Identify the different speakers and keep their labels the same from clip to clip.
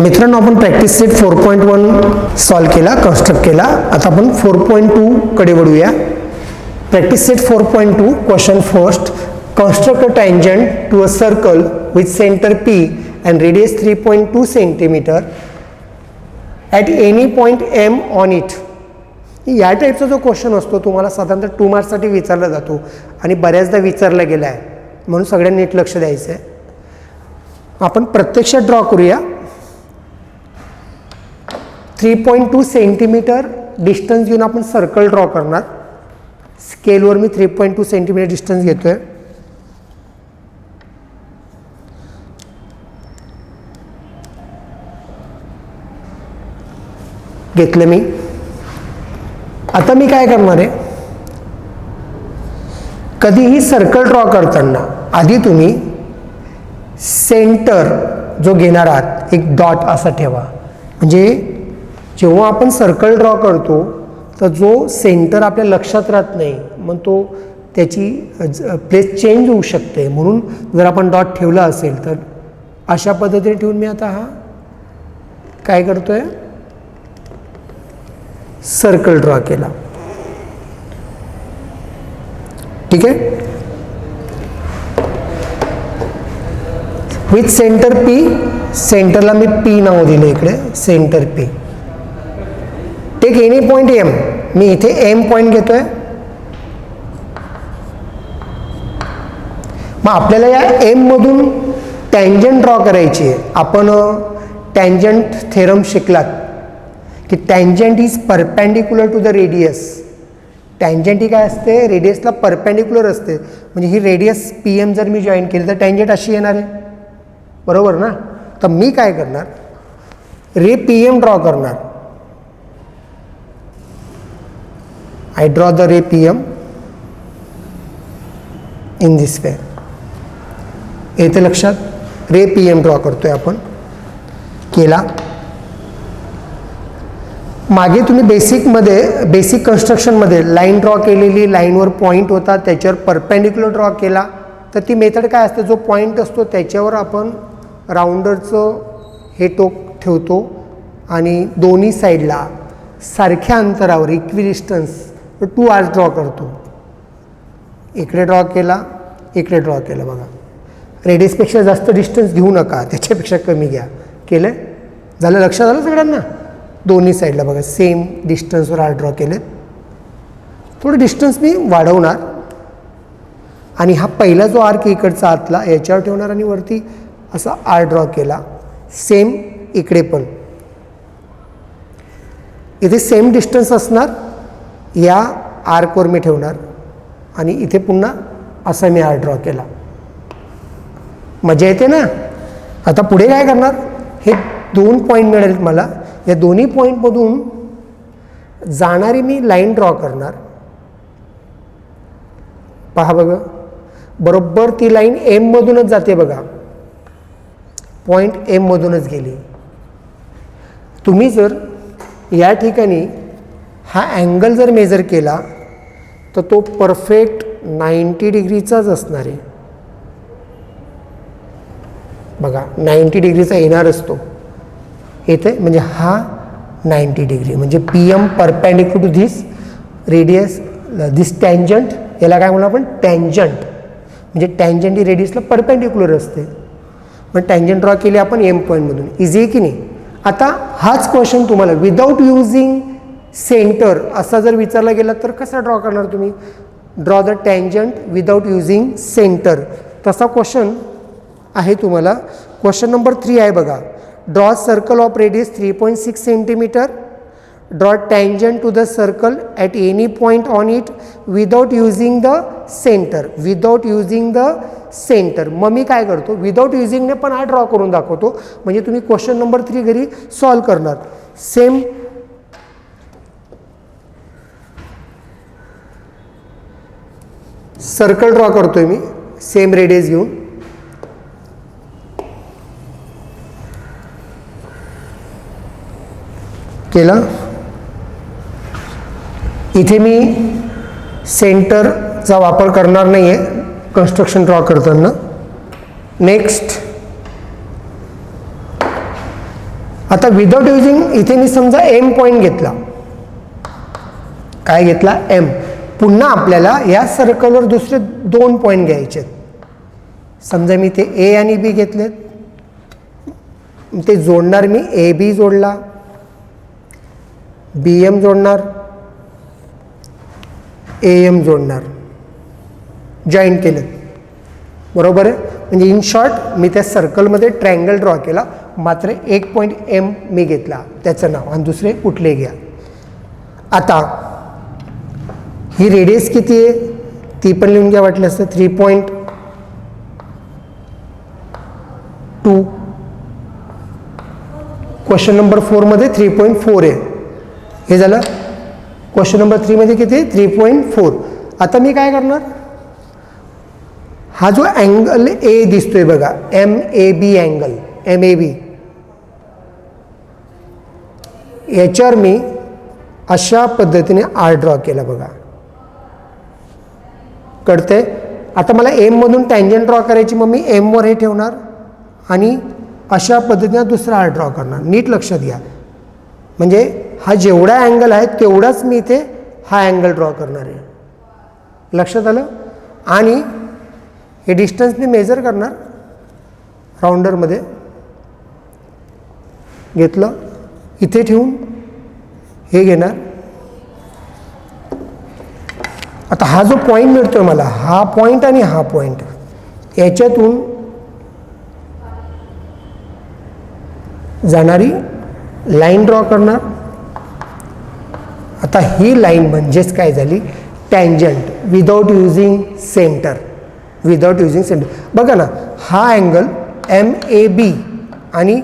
Speaker 1: मित्रांनो, आपण practice set 4.1 solve केला, कन्स्ट्रक्ट केला. आता आपण 4.2 कडे वळूया. Practice set 4.2 question first. Construct a tangent to a circle with centre P and radius 3.2 cm at any point M on it. या टाईपचा जो क्वेश्चन असतो तुम्हाला साधारणतः 2 मार्क्ससाठी विचारला जातो आणि बऱ्याचदा विचारला गेला आहे, म्हणून सगळ्यांनी नीट लक्ष द्यायचं आहे. आपण प्रत्यक्षात ड्रॉ करूया. 3.2 सेंटीमीटर डिस्टन्स घेऊन आपण सर्कल ड्रॉ करणार. स्केलवर मी 3.2 सेंटीमीटर डिस्टन्स घेतोय. घेतलं मी. आता मी काय करणार आहे, कधीही सर्कल ड्रॉ करताना आधी तुम्ही सेंटर जो घेणार आहात एक डॉट असा ठेवा. म्हणजे जेव्हा आपण सर्कल ड्रॉ करतो तर जो सेंटर आपल्या लक्षात राहत नाही, मग तो त्याची प्लेस चेंज होऊ शकते. म्हणून जर आपण डॉट ठेवला असेल तर अशा पद्धतीने ठेवून मी आता हा काय करतोय, सर्कल ड्रॉ केला. ठीक आहे. विथ सेंटर P, सेंटरला मी P नाव दिले इकडे, centre P. Take any point M, मी इथे M पॉइंट घेतोय. मग आपल्याला या M मधून टँजंट ड्रॉ करायची आहे. आपण टँजंट थेरम शिकलात की tangent is perpendicular to the radius. Tangent ही काय असते, रेडियसला परपेंडिक्युलर असते. म्हणजे ही रेडियस PM जर मी जॉईन केली तर टँजंट अशी येणार आहे, बरोबर ना. तर मी काय करणार, रे PM ड्रॉ करणार. I draw the ray PM in this way. येते लक्षात. रे PM ड्रॉ करतोय आपण. केला. मागे तुम्ही बेसिक कन्स्ट्रक्शनमध्ये लाईन ड्रॉ केलेली, लाईनवर पॉईंट होता, त्याच्यावर परपेंडिक्युलर ड्रॉ केला. तर ती मेथड काय असते, जो पॉईंट असतो त्याच्यावर आपण राऊंडरचं हे टोक ठेवतो आणि दोन्ही साईडला सारख्या अंतरावर इक्विडिस्टन्स 2 आर्स ड्रॉ करतो. इकडे ड्रॉ केला, इकडे ड्रॉ केला. बघा, रेडियसपेक्षा जास्त डिस्टन्स घेऊ नका, त्याच्यापेक्षा कमी घ्या. केलं, झालं, लक्षात आलं सगळ्यांना. दोन्ही साईडला बघा सेम डिस्टन्सवर आर्ट ड्रॉ केले. थोडं डिस्टन्स मी वाढवणार आणि हा पहिला जो आर्क इकडचा आतला याच्यावर ठेवणार आणि वरती असा आर्ट ड्रॉ केला. सेम इकडे पण इथे सेम डिस्टन्स असणार, या आर्कवर मी ठेवणार आणि इथे पुन्हा असा मी आर्ट ड्रॉ केला. मजा येते ना. आता पुढे काय करणार, हे 2 पॉईंट मिळेल मला. या दोन्ही पॉईंटमधून जाणारी मी लाईन ड्रॉ करणार. पहा बघा, बरोबर ती लाईन M मधूनच जाते. बघा, पॉईंट M मधूनच गेली. तुम्ही जर या ठिकाणी हा अँगल जर मेजर केला तर तो परफेक्ट 90 डिग्रीचाच असणार आहे. बघा, 90 डिग्रीचा येणार असतो येथे. म्हणजे हा 90 डिग्री, म्हणजे PM perpendicular to this radius, this tangent. याला काय म्हणू आपण, टँजंट. म्हणजे टँजंट ही रेडियसला परपेंडिक्युलर असते. मग टँजंट ड्रॉ केली आपण M पॉईंटमधून. इझी आहे की नाही. आता हाच क्वेश्चन तुम्हाला विदाऊट युझिंग सेंटर असा जर विचारला गेला तर कसा ड्रॉ करणार तुम्ही. Draw the tangent without using centre. तसा क्वेश्चन आहे तुम्हाला. क्वेश्चन नंबर 3 आहे बघा. Draw circle of radius 3.6 centimetre. Draw tangent to the circle at any point on it without using the centre. Without using the centre. मग मी काय करतो, without युझिंगने पण हा ड्रॉ करून दाखवतो. म्हणजे तुम्ही क्वेश्चन नंबर 3 घरी सॉल्व करणार. सेम सर्कल ड्रॉ करतोय मी, सेम रेडियस घेऊन. केला. इथे मी सेंटरचा वापर करणार नाही आहे कन्स्ट्रक्शन ड्रॉ करताना. नेक्स्ट आता विदाउट युजिंग इथे मी समजा एम पॉईंट घेतला, काय घेतला, एम. पुन्हा आपल्याला या सर्कलवर दुसरे 2 पॉईंट घ्यायचे. समजा मी ते ए आणि बी घेतलेत, ते जोडणार मी, ए बी जोडला, बी एम जोडणार, ए एम जोडणार, जॉईंट केलं, बरोबर आहे. म्हणजे इन शॉर्ट मी त्या सर्कलमध्ये ट्रायंगल ड्रॉ केला, मात्र एक पॉईंट एम मी घेतला, त्याचं नाव, आणि दुसरे कुठले घ्या. आता ही रेडियस किती आहे ती पण लिहून घ्या वाटलं असतं, 3.2. क्वेश्चन नंबर 4 मध्ये 3.4 आहे. हे झालं. क्वेश्चन नंबर 3 मध्ये किती आहे, 3.4. आता मी काय करणार, हा जो अँगल ए दिसतोय बघा, M A B angle, M A B, याच्यावर मी अशा पद्धतीने आर ड्रॉ केला बघा, कळते. आता मला एम मधून टँजंट ड्रॉ करायची, मग मी एम वर हे ठेवणार आणि अशा पद्धतीने दुसरा आर ड्रॉ करणार. नीट लक्षात घ्या, म्हणजे हा जेवढा अँगल आहे तेवढाच मी इथे हा अँगल ड्रॉ करणार आहे. लक्षात आलं. आणि हे डिस्टन्स मी मेजर करणार, राऊंडरमध्ये घेतलं, इथे ठेवून हे घेणार. आता हा जो पॉईंट मिळतोय मला, हा पॉईंट आणि हा पॉईंट, याच्यातून जाणारी लाईन ड्रॉ करणार. आता ही लाईन म्हणजेच काय झाली, tangent without using centre, without using centre. बघा ना, हा अँगल एम ए बी आणि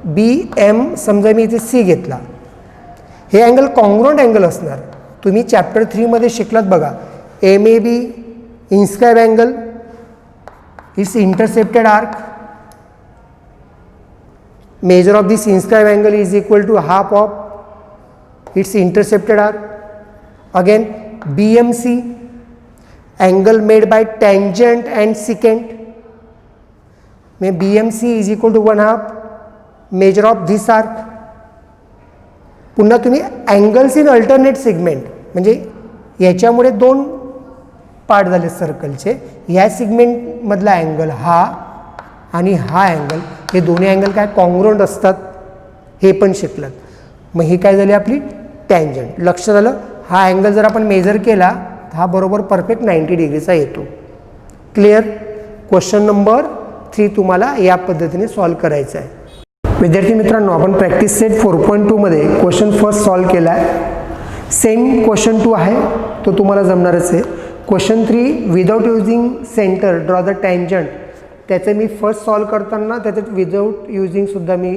Speaker 1: बी एम, समजा मी इथे सी घेतला, हे अँगल कॉन्ग्रुएंट अँगल असणार. तुम्ही चॅप्टर 3 मध्ये शिकलात बघा, M A B inscribe angle its intercepted arc, measure of this inscribed angle is equal to half of its intercepted arc. Again BMC, angle made by tangent and secant, may BMC is equal to 1/2 measure of this arc. पुन्हा तुम्ही angles in alternate segment, म्हणजे याच्यामुळे 2 part झाले सर्कलचे, या segment मधला angle हा आणि हा अँगल, हे दोन्ही अँगल काय कॉन्ग्रुएंट असतात, हे पण शिकलात. मग ही काय झाली आपली टँजंट. लक्षात आलं. हा अँगल जर आपण मेजर केला तर हा बरोबर परफेक्ट 90 डिग्रीचा येतो. क्लिअर. क्वेश्चन नंबर 3 तुम्हाला या पद्धतीने सॉल्व्ह करायचा आहे. विद्यार्थी मित्रांनो, आपण प्रॅक्टिस सेट 4.2 मध्ये क्वेश्चन फर्स्ट सॉल्व्ह केला आहे. सेम क्वेश्चन 2 आहे, तो तुम्हाला जमणारच आहे. Question 3 without using centre draw the tangent, त्याचं मी फर्स्ट सॉल्व करताना त्याच्यात विदाउट युजिंगसुद्धा मी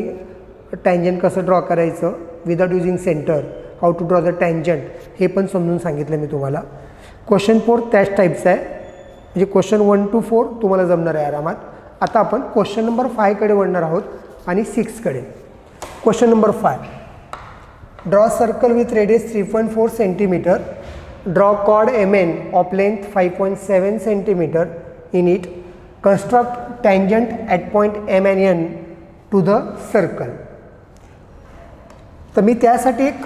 Speaker 1: टँजंट कसं ड्रॉ करायचं, without using centre, how to draw the tangent, हे पण समजून सांगितलं मी तुम्हाला. क्वेश्चन 4 त्याच टाईपचं आहे, म्हणजे क्वेश्चन 1 to 4 तुम्हाला जमणार आहे आरामात. आता आपण क्वेश्चन नंबर 5 कडे वळणार आहोत आणि 6 कडे. Question number 5, draw circle with radius 3.4 centimetre, draw chord MN of length 5.7 centimetre in it, construct tangent at point M and N to the circle. तर मी त्यासाठी एक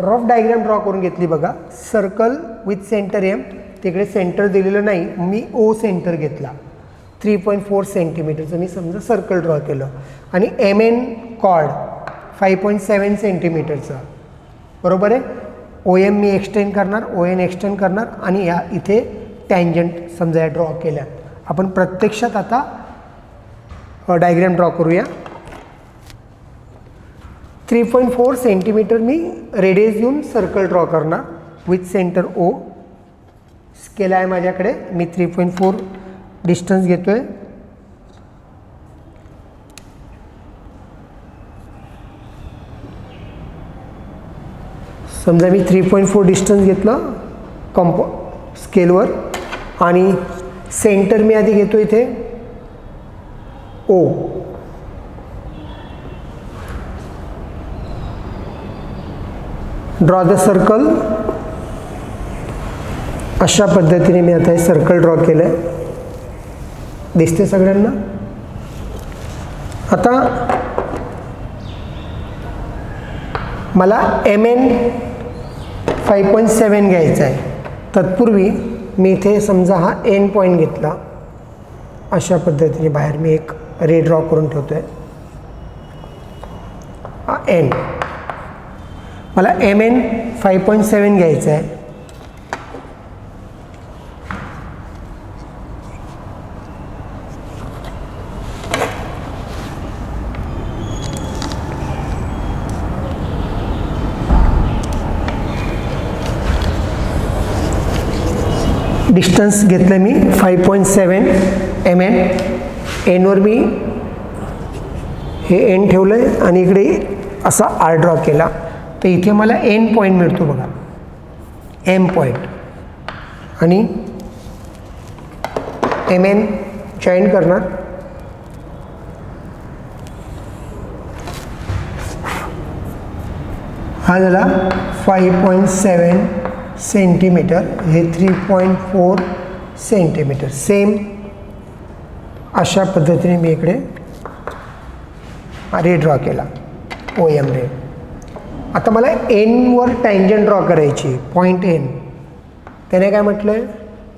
Speaker 1: रफ डायग्राम ड्रॉ करून घेतली बघा. सर्कल विथ सेंटर एम, तिकडे centre दिलेलं नाही, मी ओ centre घेतला, 3.4 सेंटीमीटरचं मी समजा सर्कल ड्रॉ केलं, आणि MN कॉर्ड 5.7 सेंटीमीटरचं, बरोबर आहे. OM मी एक्सटेंड करणार, ON एक्सटेंड करणार, आणि या इथे टँजंट समजा या ड्रॉ केल्या. आपण प्रत्यक्षात आता डायग्राम ड्रॉ करूया. 3.4 सेंटीमीटर मी रेडियस घेऊन सर्कल ड्रॉ करणार विथ सेंटर ओ. स्केल आहे माझ्याकडे, मी 3.4 डिस्टन्स घेतोय. समजा मी 3.4 डिस्टन्स घेतलं स्केलवर, आणि सेंटर मी आधी घेतो इथे ओ. Draw the circle. अशा पद्धतीने मी आता हे सर्कल ड्रॉ केलं आहे, दिसते सगळ्यांना. आता मला MN 5.7 घ्यायचा आहे. तत्पूर्वी मी इथे समजा हा एन पॉईंट घेतला, अशा पद्धतीने बाहेर मी एक रे ड्रॉ करून ठेवतो आहे. हा एन, मला MN 5.7 घ्यायचा आहे. डिस्टन्स घेतलं मी 5.7 MN. एनवर मी हे एन ठेवलं आहे आणि इकडे असा आर ड्रॉ केला, तर इथे मला एन पॉईंट मिळतो बघा, एम पॉईंट. आणि MN जॉईन करणार. हा झाला 5.7 सेंटीमीटर, हे 3.4 सेंटीमीटर. सेम अशा पद्धतीने मी इकडे रे ड्रॉ केला, OM रे. आता मला एनवर टँजंट ड्रॉ करायची, पॉईंट एन. त्याने काय म्हटलं आहे,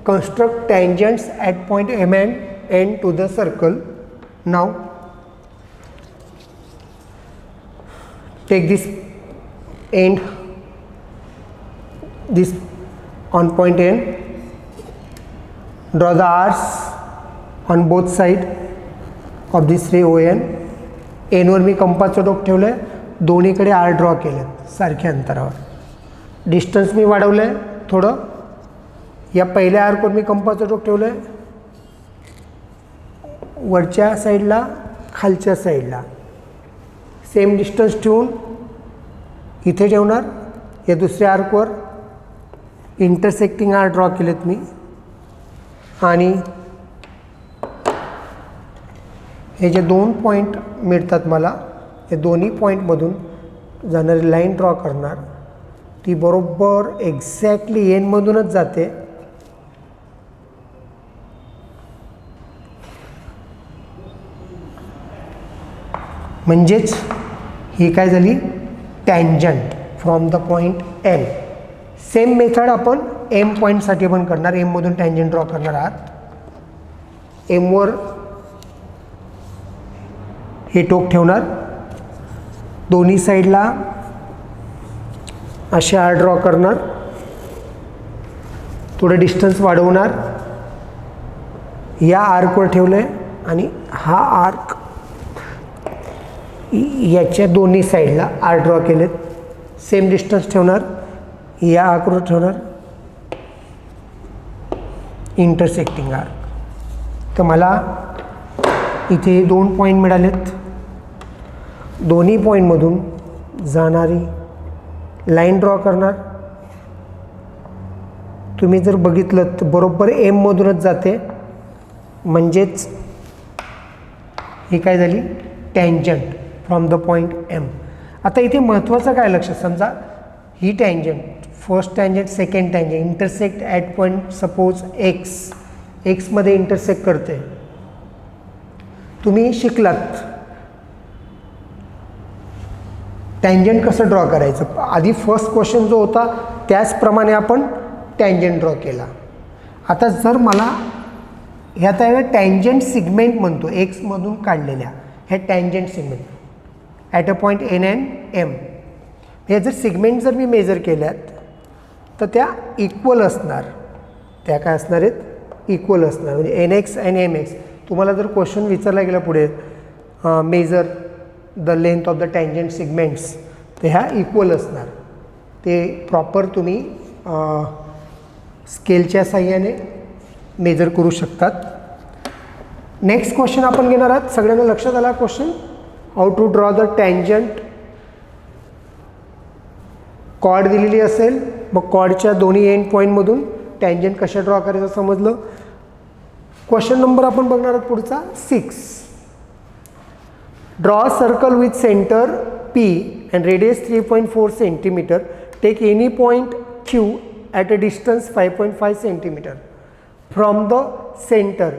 Speaker 1: construct tangents at point MN N to the circle. Now take this and this on point N, draw the arcs on both side of this ray ON. N वर मी कंपासचं टोक ठेवलं आहे, दोन्हीकडे आर ड्रॉ केलेत सारख्या अंतरावर. डिस्टन्स मी वाढवलं आहे थोडं. या पहिल्या आर्कवर मी कंपासचं टोक ठेवलं आहे, वरच्या साईडला खालच्या साईडला सेम डिस्टन्स ठेवून इथे ठेवणार. या दुसऱ्या आर्कवर इंटरसेक्टिंग आर ड्रॉ केलेत मी. आणि हे जे दोन पॉईंट मिळतात मला, हे दोन्ही पॉईंटमधून जाणारी लाईन ड्रॉ करणार. ती बरोबर एक्झॅक्टली एनमधूनच जाते. म्हणजेच ही काय झाली, tangent from the point M. Same method आपण एम पॉईंटसाठी पण करणार. एममधून टँजंट ड्रॉ करणार आहात. एमवर हे टोक ठेवणार, दोन्ही साईडला असे आर ड्रॉ करणार, थोडं डिस्टन्स वाढवणार. या आर्कवर ठेवलं आहे आणि हा आर्क याच्या दोन्ही साईडला आर ड्रॉ केलेत. सेम डिस्टन्स ठेवणार, या आर्कवर ठेवणार, इंटरसेक्टिंग आर्क. तर मला इथे दोन पॉईंट मिळालेत. दोन्ही पॉईंटमधून जाणारी लाईन ड्रॉ करणार. तुम्ही जर बघितलं तर बरोबर एममधूनच जाते. म्हणजेच ही काय झाली, tangent from the point M. आता इथे महत्त्वाचं काय लक्षात, समजा ही tangent, first tangent, second tangent intersect at point suppose एक्समध्ये इंटरसेक्ट करते. तुम्ही शिकलात टँजंट कसं ड्रॉ करायचं. आधी फर्स्ट क्वेश्चन जो होता त्याचप्रमाणे आपण टँजंट ड्रॉ केला. आता जर मला ह्यात आहे टँजंट सिगमेंट म्हणतो, एक्समधून काढलेल्या ह्या tangent segment at a point N and M. हे जर सिगमेंट जर मी मेजर केल्यात तर त्या इक्वल असणार. त्या काय असणार आहेत, इक्वल असणार. म्हणजे एन एक्स आणि एम एक्स. तुम्हाला जर क्वेश्चन विचारला गेला पुढे measure the length of the tangent segments, तर ह्या इक्वल असणार. ते प्रॉपर तुम्ही स्केलच्या साह्याने मेजर करू शकतात. नेक्स्ट क्वेश्चन आपण घेणार आहात. सगळ्यांना लक्षात आला question, how to draw the tangent. Chord दिलेली असेल, मग कॉर्डच्या दोन्ही एंड पॉईंटमधून टँजंट कशा ड्रॉ करायचं समजलं. क्वेश्चन नंबर आपण बघणार आहोत पुढचा 6. Draw a circle with centre P and radius 3.4 centimeter. Take any point Q at a distance 5.5 centimeter from the center.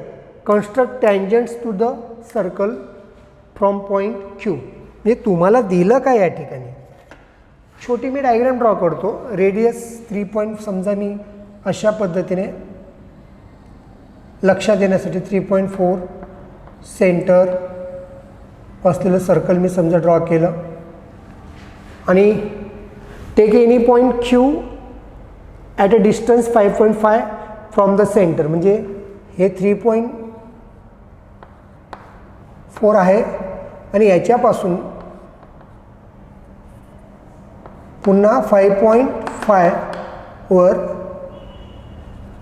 Speaker 1: Construct tangents to the circle from point Q. म्हणजे तुम्हाला दिलं काय या ठिकाणी, छोटी मी डायग्राम ड्रॉ करतो. रेडियस 3 पॉईंट समजा मी अशा पद्धतीने लक्षात येण्यासाठी 3.4 सेंटर असलेलं सर्कल मी समजा ड्रॉ केलं आणि take any point Q at a distance 5.5 from the centre. म्हणजे हे 3.4 आहे आणि याच्यापासून पुन्हा 5.5 वर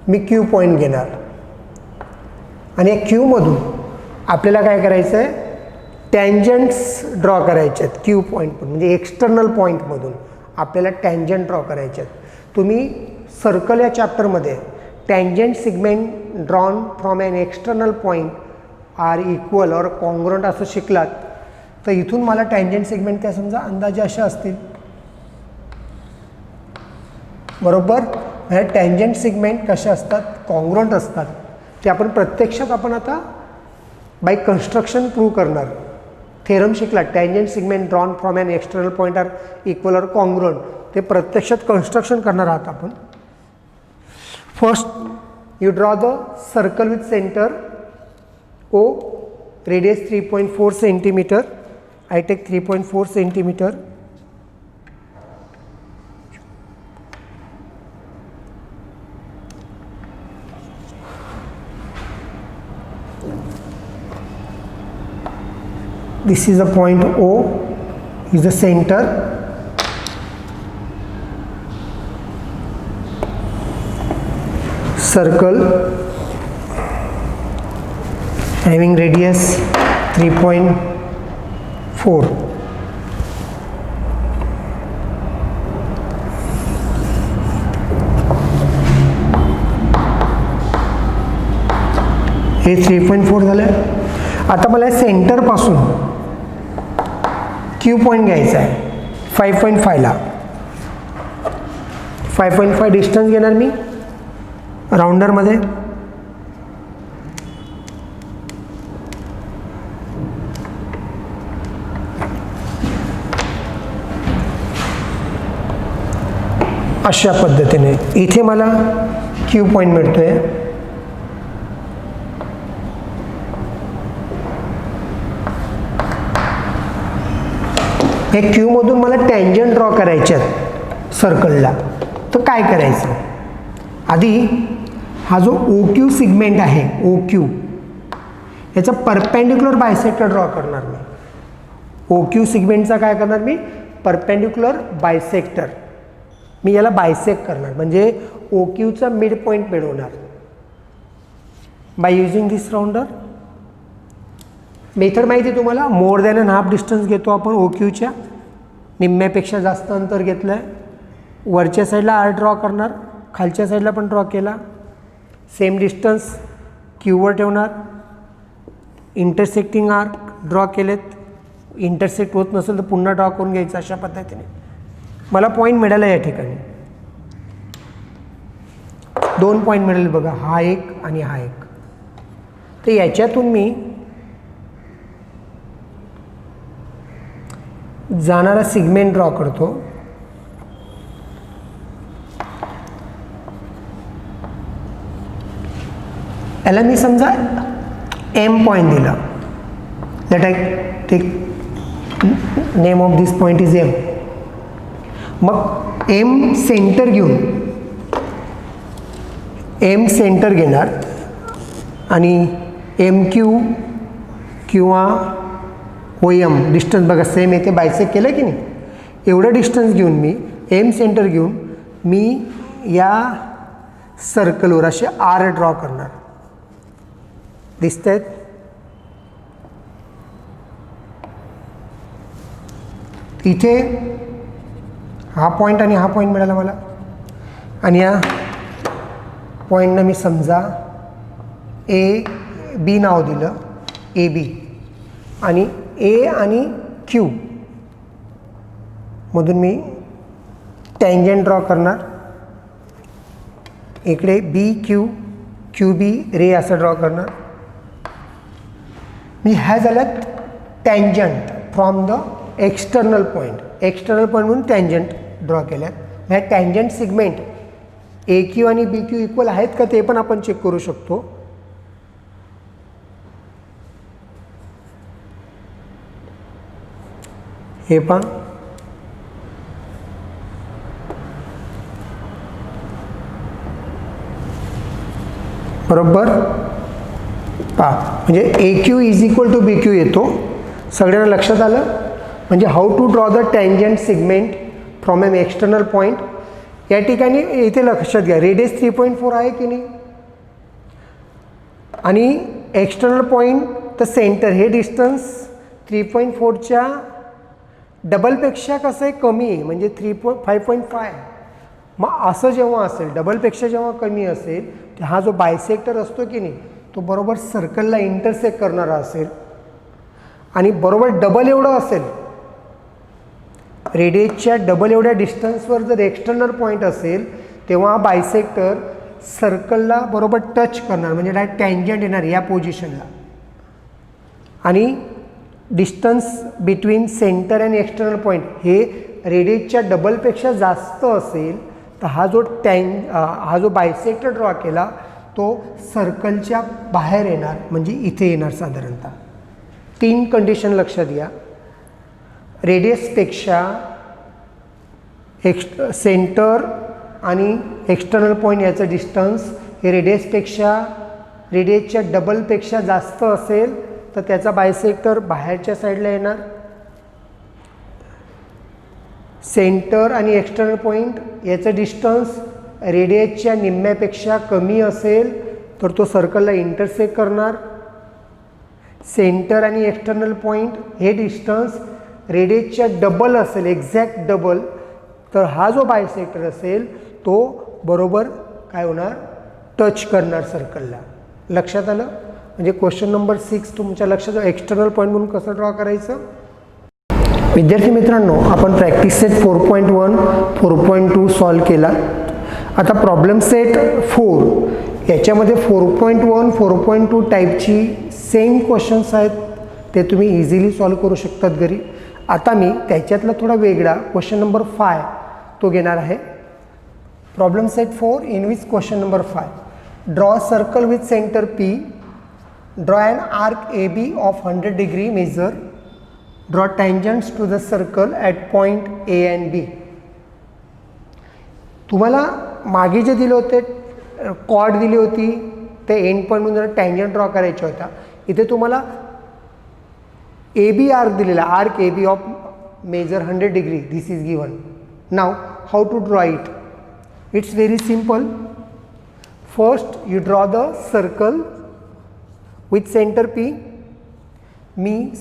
Speaker 1: मी क्यू पॉईंट घेणार आणि या क्यूमधून आपल्याला काय करायचं आहे, टँजंट्स ड्रॉ करायचे आहेत. क्यू पॉईंट पण म्हणजे एक्सटर्नल पॉईंटमधून आपल्याला टँजंट ड्रॉ करायचे आहेत. तुम्ही सर्कल या चॅप्टरमध्ये tangent segment drawn from an external point are equal or congruent असं शिकलात तर इथून मला टँजंट सिगमेंट त्या समजा अंदाजे अशा असतील. बरोबर. ह्या टँजंट सिगमेंट कशा असतात, कॉन्ग्रुएंट असतात. ते आपण प्रत्यक्षात आपण आता बाय कन्स्ट्रक्शन प्रूव्ह करणार. थेरम शिकला, tangent segment drawn from an external point are equal or congruent. ते प्रत्यक्षात कन्स्ट्रक्शन करणार आहात आपण. First you draw the circle with centre O, radius 3.4 centimeter. I take 3.4 centimeter. This is the point O, is the center. Circle having radius 3.4. हे 3.4 झालं. आता मला सेंटरपासून Q point घ्यायचा आहे 5.5ला. 5.5 डिस्टन्स घेणार मी राउंडरमध्ये. अशा पद्धतीने इथे मला क्यू पॉईंट मिळतोय. हे क्यूमधून मला टँजंट ड्रॉ करायचे आहेत सर्कलला. तर काय करायचं, आधी हा जो ओ क्यू सिगमेंट आहे, ओ क्यू, याचा परपेंडिक्युलर बायसेक्टर ड्रॉ करणार मी. ओ क्यू सिगमेंटचा काय करणार मी, परपेंडिक्युलर बायसेक्टर. मी याला बायसेक्ट करणार म्हणजे ओ क्यूचा मिड पॉईंट मिळवणार by using this rounder. Method माहिती आहे तुम्हाला, more than and half distance घेतो आपण ओ क्यूच्या. निम्म्यापेक्षा जास्त अंतर घेतलं आहे. वरच्या साईडला आर ड्रॉ करणार, खालच्या साईडला पण ड्रॉ केला. सेम डिस्टन्स क्यूवर ठेवणार. इंटरसेक्टिंग आर्क ड्रॉ केलेत. इंटरसेक्ट होत नसेल तर पुन्हा ड्रॉ करून घ्यायचं. अशा पद्धतीने मला पॉईंट मिळाला. या ठिकाणी 2 पॉईंट मिळाले बघा, हा एक आणि हा एक. तर याच्यातून मी जाणारा सिगमेंट ड्रॉ करतो. याला मी समजा एम पॉईंट दिला. Let I take name of this point is M. मग एम सेंटर घेणार आणि एम क्यू किंवा ओ एम डिस्टन्स बघा सेम येते, बायसेक्ट केलं की नाही. एवढं डिस्टन्स घेऊन मी एम सेंटर घेऊन मी या सर्कलवर असे आर ड्रॉ करणार. दिसत आहेत. इथे हा पॉईंट आणि हा पॉईंट मिळाला मला. आणि या पॉईंटनं मी समजा ए बी नाव दिलं, ए बी. आणि ए आणि क्यू मधून मी टँजंट ड्रॉ करणार. इकडे बी क्यू, क्यू बी रे असं ड्रॉ करणार. मी ह्या झाल्यात tangent from the external point. External point म्हणून टँजंट ड्रॉ केल्यात. ह्या टँजंट सिगमेंट ए क्यू आणि बी क्यू इक्वल आहेत का ते पण आपण चेक करू शकतो. हे पण बरोबर पहा, म्हणजे A Q is equal to B Q येतो. सगळ्यांना लक्षात आलं. म्हणजे how to draw the tangent segment from an external point. या ठिकाणी इथे लक्षात घ्या रेडियस 3.4 आहे की नाही, आणि एक्सटर्नल पॉईंट तर सेंटर हे डिस्टन्स 3.4च्या डबलपेक्षा कसं आहे कमी आहे, म्हणजे 5.5. मग असं जेव्हा असेल डबलपेक्षा जेव्हा कमी असेल तर हा जो बायसेक्टर असतो की नाही तो बरोबर सर्कलला इंटरसेक्ट करणारा असेल, आणि बरोबर डबल एवढं असेल रेडियसच्या डबल एवढ्या डिस्टन्सवर जर एक्सटर्नल पॉईंट असेल तेव्हा हा बायसेक्टर सर्कलला बरोबर टच करणार, म्हणजे डायरेक्ट टँजंट येणार या पोझिशनला. आणि distance between centre and external point हे रेडियसच्या डबलपेक्षा जास्त असेल तर हा जो बायसेक्टर ड्रॉ केला तो सर्कलच्या बाहेर येणार, म्हणजे इथे येणार साधारणतः. 3 कंडिशन लक्षात घ्या. रेडियसपेक्षा सेंटर आणि एक्सटर्नल पॉईंट याचं डिस्टन्स हे रेडियसच्या डबलपेक्षा जास्त असेल तर त्याचा बायसेक्टर बाहेरच्या साईडला येणार. सेंटर आणि एक्सटर्नल पॉईंट याचं डिस्टन्स रेडियसच्या निम्म्यापेक्षा कमी असेल तर तो सर्कलला इंटरसेक्ट करणार. सेंटर आणि एक्सटर्नल पॉईंट हे डिस्टन्स रेडियसच्या डबल असेल, एक्झॅक्ट डबल, तर हा जो बायसेक्टर असेल तो बरोबर काय होणार, टच करणार सर्कलला. लक्षात आलं. म्हणजे क्वेश्चन नंबर 6 तुमच्या लक्षात एक्सटर्नल पॉईंट म्हणून कसं ड्रॉ करायचं. विद्यार्थी मित्रांनो, आपण प्रॅक्टिस सेट 4.1 4.2 सॉल्व केला. आता प्रॉब्लेम सेट 4 याच्यामध्ये 4.1 4.2 टाईपची सेम क्वेश्चन्स आहेत, ते तुम्ही इझिली सॉल्व करू शकतात घरी. आता मी त्याच्यातला थोडा वेगळा क्वेश्चन नंबर 5 तो घेणार आहे. Problem set 4 in which question number 5, draw circle with centre P, draw an arc AB of 100 degree measure, draw tangents to the circle at point A and B. तुम्हाला मागे जे दिले होते कॉर्ड दिली होती ते एंड पॉईंट म्हणून tangent draw करायचा होता. इथे तुम्हाला ए बी आर्क दिलेला, arc A B of measure 100 degree, this is given. Now how to draw it. It's very simple. First you draw the circle with centre P. मी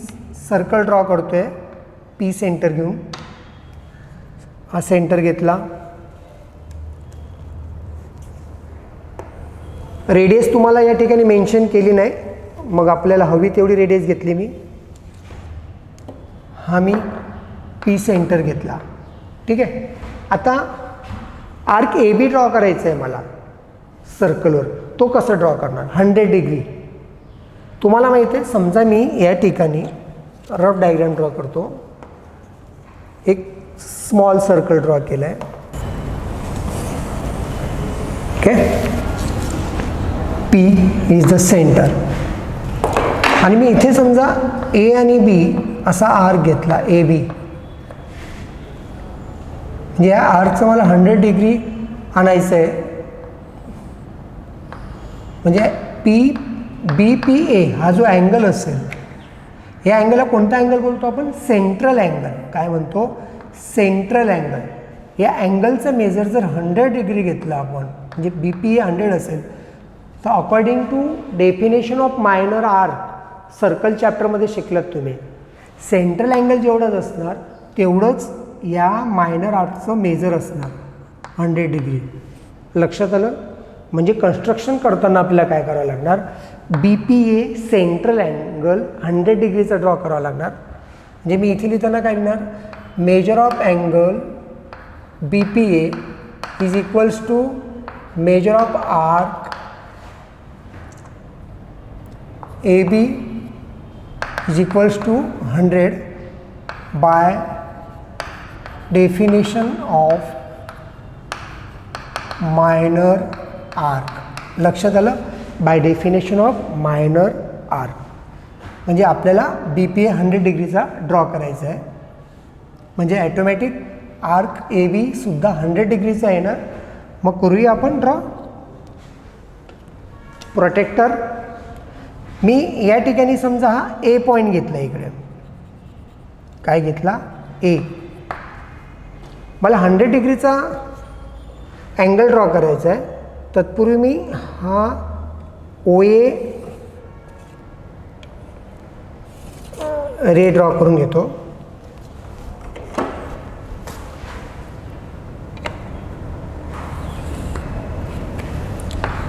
Speaker 1: circle draw करतो आहे P centre घेऊन. हा centre घेतला. Radius तुम्हाला या ठिकाणी mention केली नाही, मग आपल्याला हवी तेवढी रेडियस घेतली मी. हा मी P सेंटर घेतला. ठीक आहे. आता आर्क ए बी ड्रॉ करायचं आहे मला सर्कलवर. तो कसं ड्रॉ करणार, 100 डिग्री. तुम्हाला माहिती आहे, समजा मी या ठिकाणी रफ डायग्राम ड्रॉ करतो. एक स्मॉल सर्कल ड्रॉ केला आहे. Okay. P is the centre. आणि मी इथे समजा A आणि B असा आर्क घेतला, ए बी. म्हणजे या आर्कचं मला 100 डिग्री आणायचं आहे. म्हणजे BPA हा जो अँगल असेल, या अँगलला कोणता अँगल बोलतो आपण, सेंट्रल अँगल. काय म्हणतो, सेंट्रल अँगल. या अँगलचं मेजर जर 100 डिग्री घेतला आपण, म्हणजे BPA 100 असेल, तर according to definition of minor arc circle चॅप्टरमध्ये शिकलात तुम्ही, सेंट्रल अँगल जेवढंच असणार तेवढंच या मायनर आर्कचं मेजर असणार 100 डिग्री. लक्षात आलं. म्हणजे कन्स्ट्रक्शन करताना आपल्याला काय करावं लागणार, BPA सेंट्रल अँगल 100 डिग्रीचा ड्रॉ करावा लागणार. म्हणजे मी इथे लिहिताना काय लिहिणार, measure of angle BPA is equals to measure of arc AB is equals to 100 by definition of minor arc. लक्षात आलं? By definition of minor arc म्हणजे आपल्याला बी पी ए 100 डिग्रीचा ड्रॉ करायचा आहे. म्हणजे ॲटोमॅटिक आर्क ए बी सुद्धा 100 डिग्रीचा येणार. मग करूया आपण ड्रॉ. प्रोटेक्टर मी या ठिकाणी समजा हा ए पॉईंट घेतला. इकडे काय घेतला? ए. मला 100 डिग्रीचा अँगल ड्रॉ करायचा आहे. तत्पूर्वी मी हा ओ ए रे ड्रॉ करून घेतो.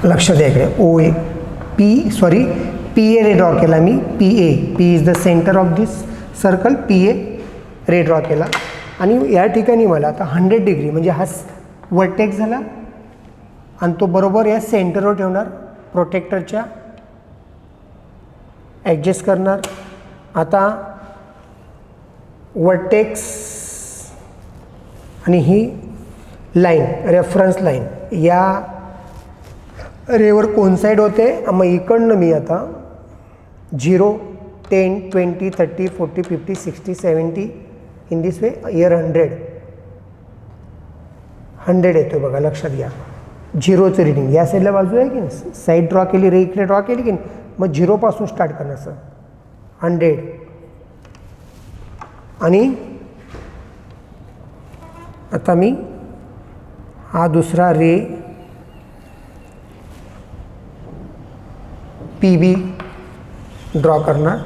Speaker 1: लक्ष द्या इकडे ओ A P A ray draw केला मी. P is the centre of this circle. P A ray draw केला आणि या ठिकाणी मला आता 100 डिग्री म्हणजे हा वर्टेक्स झाला आणि तो बरोबर या सेंटरवर ठेवणार. प्रोटेक्टरच्या ॲडजस्ट करणार. आता वर्टेक्स आणि ही लाईन रेफरन्स लाईन या रेवर कोइन्साइड होते. मग इकडनं मी आता 0, 10, 20, 30, 40, 50, 60, 70 इन दिस वे इयर 100 येतो बघा. लक्षात घ्या 0चं रिडिंग या साईडला बाजू आहे की नाही. साईड ड्रॉ केली रे इकडे ड्रॉ केली की नाही. मग 0पासून स्टार्ट करणार असं 100 आणि आता मी हा दुसरा रे पी बी ड्रॉ करणार.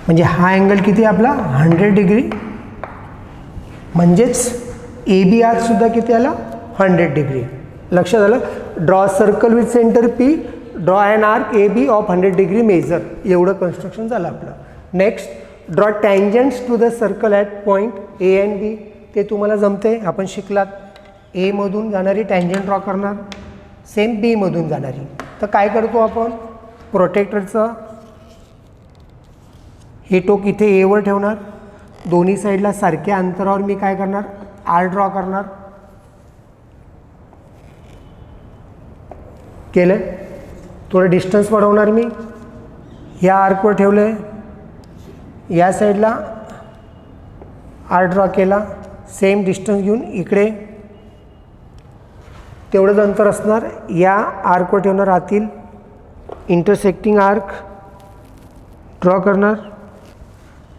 Speaker 1: म्हणजे हा अँगल किती आपला 100 डिग्री. म्हणजेच ए बी आर्क सुद्धा किती आला 100 डिग्री. लक्षात आलं? Draw circle with centre P, draw and arc A B of 100 degree measure. एवढं कन्स्ट्रक्शन झालं आपलं. Next draw tangents to the circle at point A and B. ते तुम्हाला जमते. आपण शिकलात ए मधून जाणारी टँजंट ड्रॉ करणार. सेम बी मधून जाणारी. तर काय करतो आपण? प्रोटेक्टरचं हे टोक इथे एवर ठेवणार. दोन्ही साईडला सारख्या अंतरावर मी काय करणार? आर ड्रॉ करणार. केलं. थोडं डिस्टन्स वाढवणार मी. या आर्कवर ठेवलं आहे. या साईडला आर ड्रॉ केला. सेम डिस्टन्स घेऊन इकडे तेवढंच अंतर असणार. या आर्कवर ठेवणार. आतील इंटरसेक्टिंग आर्क ड्रॉ करणार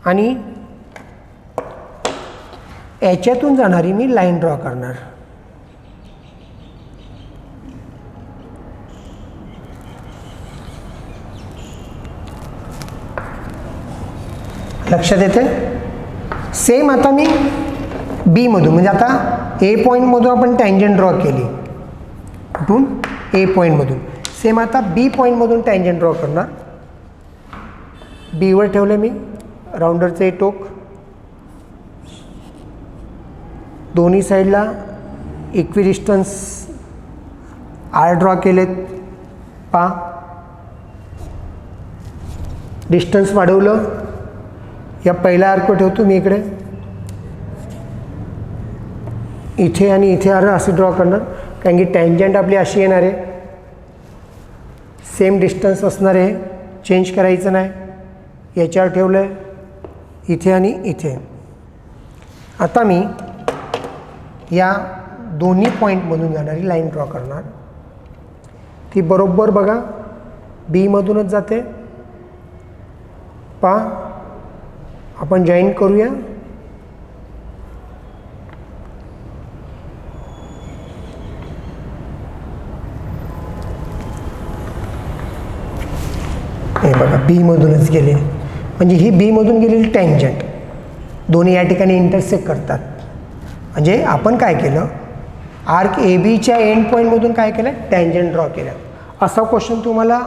Speaker 1: आणि याच्यातून जाणारी मी लाईन ड्रॉ करणार. लक्षात येते? सेम आता मी बी मधून म्हणजे आता ए पॉईंटमधून आपण टँजंट ड्रॉ केली. कुठून? ए पॉईंटमधून. सेम आता बी पॉईंटमधून टँजंट ड्रॉ करणार. बीवर ठेवलं मी राऊंडरचं ए टोक. दोन्ही साईडला इक्विडिस्टन्स आर ड्रॉ केलेत. पा डिस्टन्स वाढवलं. या पहिल्या आर्कवर ठेवतो मी इकडे. इथे आणि इथे आर असे ड्रॉ करणार कारण की टँजंट आपली अशी येणार आहे. सेम डिस्टन्स असणार आहे. चेंज करायचं नाही. याच्यावर ठेवलं आहे इथे आणि इथे. आता मी या दोन्ही पॉईंटमधून जाणारी लाईन ड्रॉ करणार. ती बरोबर बघा बीमधूनच जाते. पा आपण जॉईन करूया. हे बघा बीमधूनच गेले. म्हणजे ही बीमधून गेलेली टँजंट दोन्ही या ठिकाणी इंटरसेक्ट करतात. म्हणजे आपण काय केलं? आर्क ए बीच्या एंड पॉईंटमधून काय केलं? टँजंट ड्रॉ केलं. असा क्वेश्चन तुम्हाला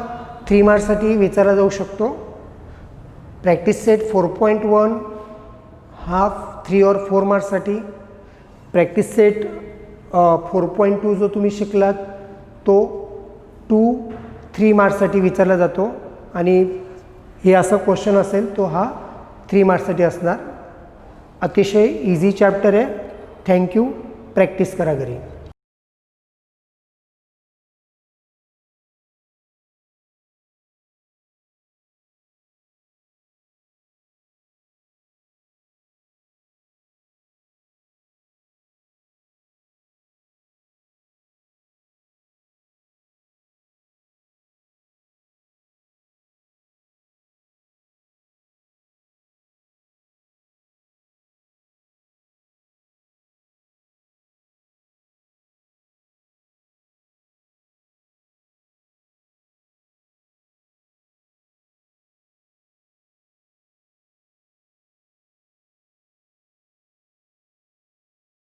Speaker 1: 3 मार्क्ससाठी विचारला जाऊ शकतो. प्रॅक्टिस सेट 4.1 हाफ 3 और 4 मार्क्ससाठी. प्रॅक्टिस सेट 4.2 जो तुम्ही शिकलात तो 2-3 मार्क्ससाठी विचारला जातो आणि हे असा क्वेश्चन असेल तो हा 3 मार्क्ससाठी असणार. अतिशय इझी चॅप्टर आहे. थँक्यू. प्रॅक्टिस करा घरी.